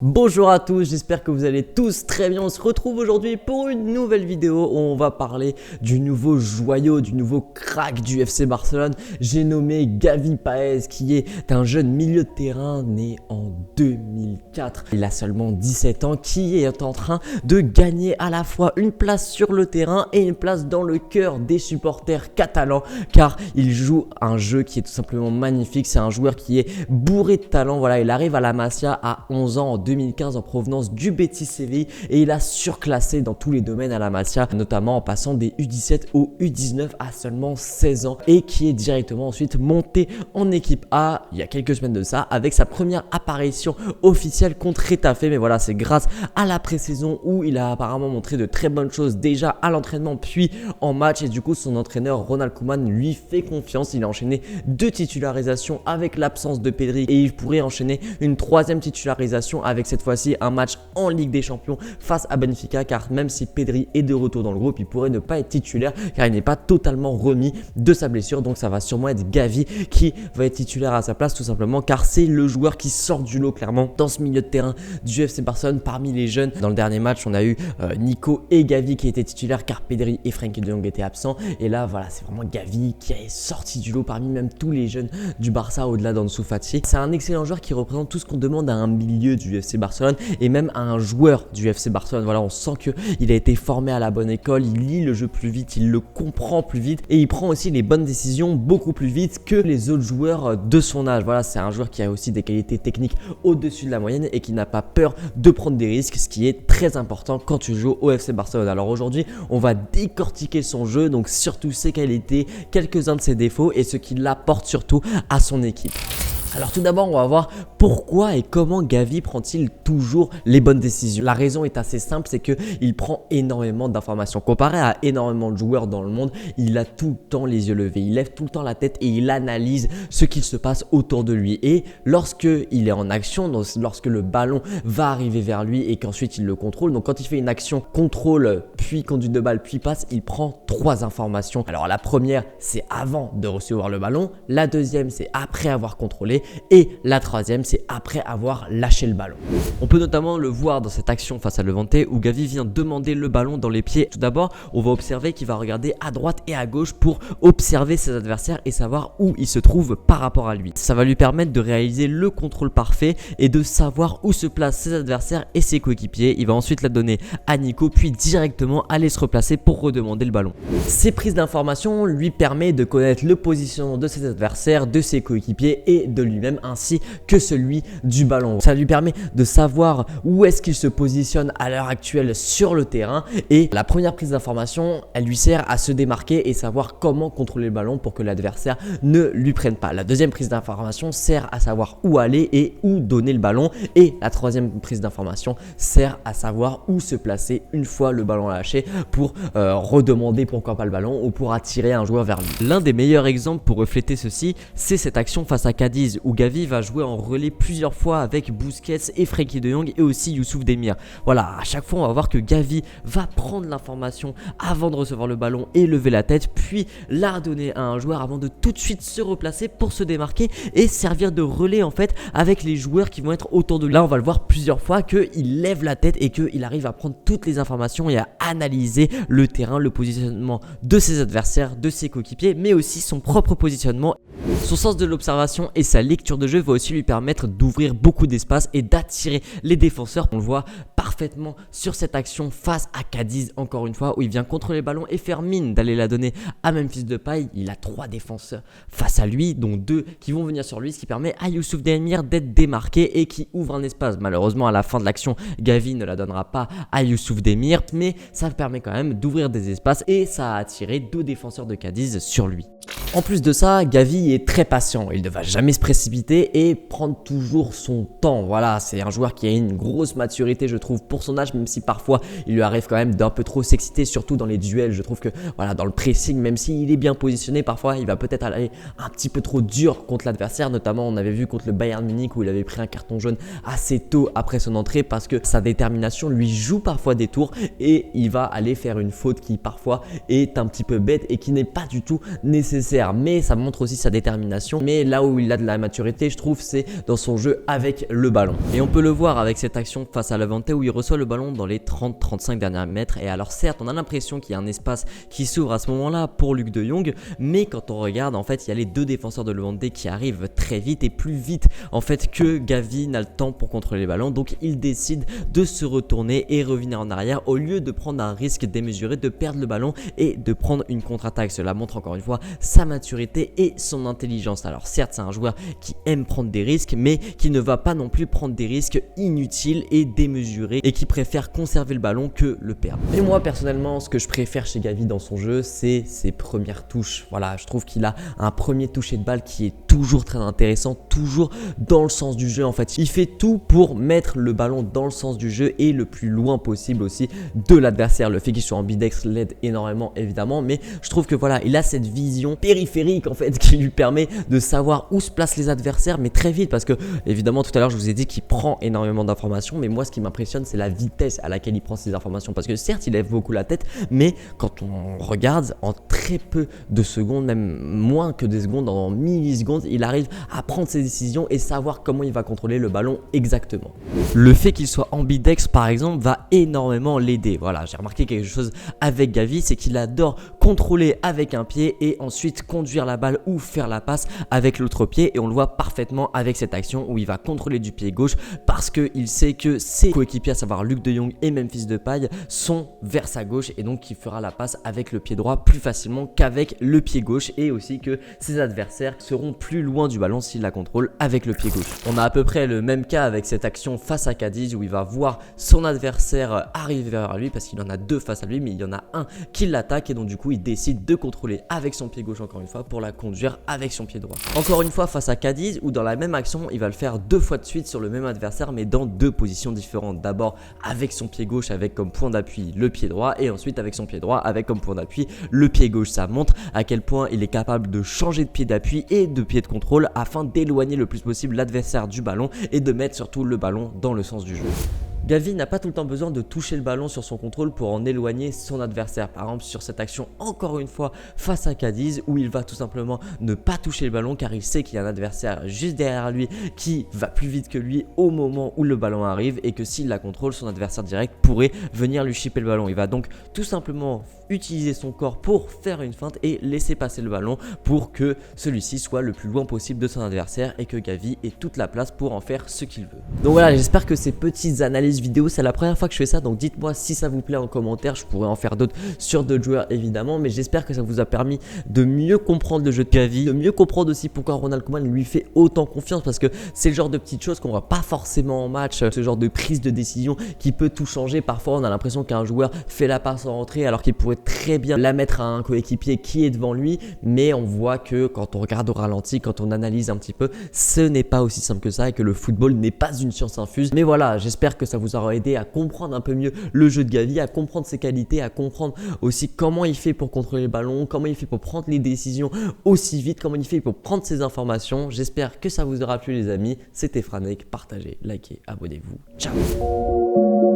Bonjour à tous, j'espère que vous allez tous très bien. On se retrouve aujourd'hui pour une nouvelle vidéo où on va parler du nouveau joyau, du nouveau crack du FC Barcelone. J'ai nommé Gavi Paez, qui est un jeune milieu de terrain né en 2004. Il a seulement 17 ans, qui est en train de gagner à la fois une place sur le terrain et une place dans le cœur des supporters catalans, car il joue un jeu qui est tout simplement magnifique. C'est un joueur qui est bourré de talent. Voilà, il arrive à la Masia à 11 ans en 2015 en provenance du Betis Séville et il a surclassé dans tous les domaines à la Masia, notamment en passant des U17 au U19 à seulement 16 ans et qui est directement ensuite monté en équipe A il y a quelques semaines de ça avec sa première apparition officielle contre Getafe. Mais voilà, c'est grâce à la pré-saison où il a apparemment montré de très bonnes choses déjà à l'entraînement puis en match, et du coup son entraîneur Ronald Koeman lui fait confiance. Il a enchaîné 2 titularisations avec l'absence de Pedri et il pourrait enchaîner une 3e titularisation avec cette fois-ci un match en Ligue des Champions face à Benfica, car même si Pedri est de retour dans le groupe, il pourrait ne pas être titulaire car il n'est pas totalement remis de sa blessure. Donc ça va sûrement être Gavi qui va être titulaire à sa place, tout simplement car c'est le joueur qui sort du lot clairement dans ce milieu de terrain du FC Barcelone parmi les jeunes. Dans le dernier match, on a eu Nico et Gavi qui étaient titulaires car Pedri et Frenkie de Jong étaient absents, et là voilà, c'est vraiment Gavi qui est sorti du lot parmi même tous les jeunes du Barça au-delà d'Ansu Fati. C'est un excellent joueur qui représente tout ce qu'on demande à un milieu du FC Barcelone et même à un joueur du FC Barcelone. Voilà, on sent qu'il a été formé à la bonne école, il lit le jeu plus vite, il le comprend plus vite et il prend aussi les bonnes décisions beaucoup plus vite que les autres joueurs de son âge. Voilà, c'est un joueur qui a aussi des qualités techniques au-dessus de la moyenne et qui n'a pas peur de prendre des risques, ce qui est très important quand tu joues au FC Barcelone. Alors aujourd'hui, on va décortiquer son jeu, donc surtout ses qualités, quelques-uns de ses défauts et ce qu'il apporte surtout à son équipe. Alors tout d'abord, on va voir pourquoi et comment Gavi prend-il toujours les bonnes décisions. La raison est assez simple, c'est qu'il prend énormément d'informations. Comparé à énormément de joueurs dans le monde, il a tout le temps les yeux levés, il lève tout le temps la tête et il analyse ce qu'il se passe autour de lui. Et lorsque il est en action, donc lorsque le ballon va arriver vers lui et qu'ensuite il le contrôle, donc quand il fait une action contrôle, puis conduite de balle, puis passe, il prend 3 informations. Alors la première, c'est avant de recevoir le ballon, la deuxième, c'est après avoir contrôlé, et la troisième, c'est après avoir lâché le ballon. On peut notamment le voir dans cette action face à Levante où Gavi vient demander le ballon dans les pieds. Tout d'abord, on va observer qu'il va regarder à droite et à gauche pour observer ses adversaires et savoir où ils se trouvent par rapport à lui. Ça va lui permettre de réaliser le contrôle parfait et de savoir où se placent ses adversaires et ses coéquipiers. Il va ensuite la donner à Nico, puis directement aller se replacer pour redemander le ballon. Ces prises d'informations lui permettent de connaître le positionnement de ses adversaires, de ses coéquipiers et de lui-même, ainsi que celui du ballon. Ça lui permet de savoir où est-ce qu'il se positionne à l'heure actuelle sur le terrain, et la première prise d'information, elle lui sert à se démarquer et savoir comment contrôler le ballon pour que l'adversaire ne lui prenne pas. La deuxième prise d'information sert à savoir où aller et où donner le ballon, et la troisième prise d'information sert à savoir où se placer une fois le ballon lâché pour redemander pourquoi pas le ballon ou pour attirer un joueur vers lui. L'un des meilleurs exemples pour refléter ceci, c'est cette action face à Cadiz où Gavi va jouer en relais plusieurs fois avec Busquets et Frenkie de Jong et aussi Youssouf Demir. Voilà, à chaque fois on va voir que Gavi va prendre l'information avant de recevoir le ballon et lever la tête, puis la donner à un joueur avant de tout de suite se replacer pour se démarquer et servir de relais en fait avec les joueurs qui vont être autour de lui. Là on va le voir plusieurs fois qu'il lève la tête et qu'il arrive à prendre toutes les informations et à analyser le terrain, le positionnement de ses adversaires, de ses coéquipiers, mais aussi son propre positionnement. Son sens de l'observation et sa lecture de jeu va aussi lui permettre d'ouvrir beaucoup d'espace et d'attirer les défenseurs. On le voit parfaitement sur cette action face à Cadiz, encore une fois, où il vient contrôler le ballon et faire mine d'aller la donner à Memphis Depay. Il a 3 défenseurs face à lui, dont 2 qui vont venir sur lui, ce qui permet à Youssouf Demir d'être démarqué et qui ouvre un espace. Malheureusement, à la fin de l'action, Gavi ne la donnera pas à Youssouf Demir, mais ça permet quand même d'ouvrir des espaces et ça a attiré 2 défenseurs de Cadiz sur lui. En plus de ça, Gavi est très patient, il ne va jamais se précipiter et prendre toujours son temps. Voilà, c'est un joueur qui a une grosse maturité, je trouve, pour son âge, même si parfois il lui arrive quand même d'un peu trop s'exciter, surtout dans les duels. Je trouve que voilà, dans le pressing, même s'il est bien positionné, parfois il va peut-être aller un petit peu trop dur contre l'adversaire. Notamment, on avait vu contre le Bayern Munich où il avait pris un carton jaune assez tôt après son entrée parce que sa détermination lui joue parfois des tours et il va aller faire une faute qui parfois est un petit peu bête et qui n'est pas du tout nécessaire. solitaire, mais ça montre aussi sa détermination. Mais là où il a de la maturité, je trouve, c'est dans son jeu avec le ballon. Et on peut le voir avec cette action face à Levante où il reçoit le ballon dans les 30-35 derniers mètres. Et alors certes, on a l'impression qu'il y a un espace qui s'ouvre à ce moment-là pour Luc de Jong, mais quand on regarde, en fait, il y a les deux défenseurs de Levante qui arrivent très vite et plus vite en fait que Gavi n'a le temps pour contrôler les ballons. Donc il décide de se retourner et revenir en arrière au lieu de prendre un risque démesuré de perdre le ballon et de prendre une contre-attaque. Cela montre encore une fois sa maturité et son intelligence. Alors certes, c'est un joueur qui aime prendre des risques, mais qui ne va pas non plus prendre des risques inutiles et démesurés et qui préfère conserver le ballon que le perdre. Et moi personnellement, ce que je préfère chez Gavi dans son jeu, c'est ses premières touches. Voilà, je trouve qu'il a un premier toucher de balle qui est toujours très intéressant, toujours dans le sens du jeu. En fait, il fait tout pour mettre le ballon dans le sens du jeu et le plus loin possible aussi de l'adversaire. Le fait qu'il soit ambidextre l'aide énormément évidemment, mais je trouve que voilà, il a cette vision périphérique en fait qui lui permet de savoir où se placent les adversaires, mais très vite, parce que évidemment tout à l'heure je vous ai dit qu'il prend énormément d'informations, mais moi ce qui m'impressionne c'est la vitesse à laquelle il prend ces informations, parce que certes il lève beaucoup la tête, mais quand on regarde en très peu de secondes, même moins que des secondes, en millisecondes, il arrive à prendre ses décisions et savoir comment il va contrôler le ballon exactement. Le fait qu'il soit ambidextre par exemple va énormément l'aider. Voilà, j'ai remarqué quelque chose avec Gavi, c'est qu'il adore contrôler avec un pied et ensuite conduire la balle ou faire la passe avec l'autre pied, et on le voit parfaitement avec cette action où il va contrôler du pied gauche parce qu'il sait que ses coéquipiers, à savoir Luc de Jong et Memphis Depay, sont vers sa gauche et donc il fera la passe avec le pied droit plus facilement qu'avec le pied gauche, et aussi que ses adversaires seront plus loin du ballon s'il la contrôle avec le pied gauche. On a à peu près le même cas avec cette action face à Cadiz où il va voir son adversaire arriver vers lui parce qu'il en a deux face à lui, mais il y en a un qui l'attaque et donc du coup il décide de contrôler avec son pied gauche encore une fois pour la conduire avec son pied droit. Encore une fois face à Cadiz où dans la même action il va le faire deux fois de suite sur le même adversaire mais dans deux positions différentes. D'abord avec son pied gauche avec comme point d'appui le pied droit et ensuite avec son pied droit avec comme point d'appui le pied gauche. Ça montre à quel point il est capable de changer de pied d'appui et de pied de contrôle afin d'éloigner le plus possible l'adversaire du ballon et de mettre surtout le ballon dans le sens du jeu. Gavi n'a pas tout le temps besoin de toucher le ballon sur son contrôle pour en éloigner son adversaire. Par exemple sur cette action encore une fois face à Cadiz où il va tout simplement ne pas toucher le ballon car il sait qu'il y a un adversaire juste derrière lui qui va plus vite que lui au moment où le ballon arrive et que s'il la contrôle, son adversaire direct pourrait venir lui chipper le ballon. Il va donc tout simplement utiliser son corps pour faire une feinte et laisser passer le ballon pour que celui-ci soit le plus loin possible de son adversaire et que Gavi ait toute la place pour en faire ce qu'il veut. Donc voilà, j'espère que ces petites analyses vidéo, c'est la première fois que je fais ça, donc dites-moi si ça vous plaît en commentaire. Je pourrais en faire d'autres sur d'autres joueurs évidemment, mais j'espère que ça vous a permis de mieux comprendre le jeu de Gavi, de mieux comprendre aussi pourquoi Ronald Koeman lui fait autant confiance, parce que c'est le genre de petites choses qu'on voit pas forcément en match, ce genre de prise de décision qui peut tout changer. Parfois on a l'impression qu'un joueur fait la passe en rentrée alors qu'il pourrait très bien la mettre à un coéquipier qui est devant lui, mais on voit que quand on regarde au ralenti, quand on analyse un petit peu, ce n'est pas aussi simple que ça et que le football n'est pas une science infuse. Mais voilà, j'espère que ça vous aura aidé à comprendre un peu mieux le jeu de Gavi, à comprendre ses qualités, à comprendre aussi comment il fait pour contrôler le ballon, comment il fait pour prendre les décisions aussi vite, comment il fait pour prendre ses informations. J'espère que ça vous aura plu les amis. C'était Franek, partagez, likez, abonnez-vous. Ciao.